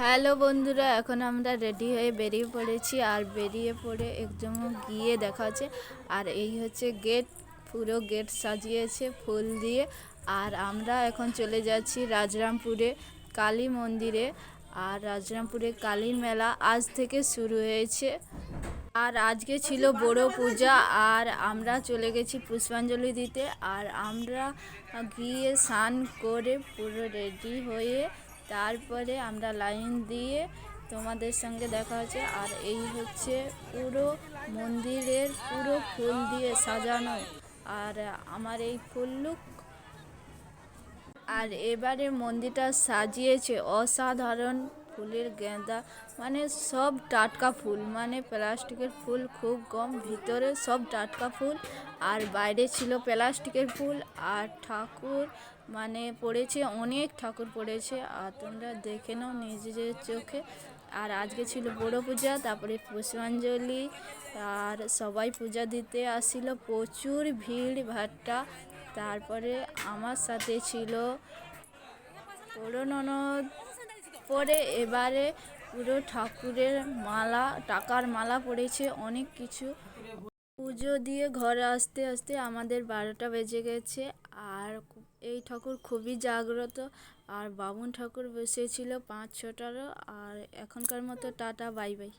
Hello বন্ধুরা, এখন আমরা রেডি হয়ে বেরিয়ে পড়েছি। আর বেরিয়ে পড়ে একদম গিয়ে দেখা হচ্ছে। আর এই হচ্ছে গেট, পুরো গেট সাজিয়েছে ফুল দিয়ে। আর আমরা এখন চলে যাচ্ছি রাজরামপুরে কালী মন্দিরে। আর রাজরামপুরে কালীর মেলা আজ থেকে শুরু হয়েছে। আর আজকে ছিল বড় পূজা। আর আমরা চলে গেছি পুষ্পাঞ্জলি দিতে। আর আমরা গিয়ে স্নান করে পুরো রেডি হয়ে তারপরে আমরা লাইন দিয়ে তোমাদের সঙ্গে দেখা হচ্ছে। আর এই হচ্ছে পুরো মন্দিরের পুরো ফুল দিয়ে সাজানো। আর আমার এই ফুল লুক। আর এবারে মন্দিরটা সাজিয়েছে অসাধারণ ফুলের গেঁদা, মানে সব টাটকা ফুল, মানে প্লাস্টিকের ফুল খুব কম, ভিতরে সব টাটকা ফুল। আর বাইরে ছিল প্লাস্টিকের ফুল। আর ঠাকুর মানে পড়েছে, অনেক ঠাকুর পড়েছে। আর তোমরা দেখে নাও নিজের চোখে। আর আজকে ছিল বড় পূজা, তারপরে পুষ্পাঞ্জলি। আর সবাই পূজা দিতে আসছিল, প্রচুর ভিড় ভাট্টা। তারপরে আমার সাথে ছিল বড় ননদ। পরে এবারে পুরো ঠাকুরের মালা, টাকার মালা পড়েছে, অনেক কিছু। পুজো দিয়ে ঘরে আসতে আসতে আমাদের 12টা বেজে গেছে। আর এই ঠাকুর খুবই জাগ্রত। আর বামুন ঠাকুর বসেছিল 5-6টারও। আর এখনকার মতো টাটা, বাই বাই।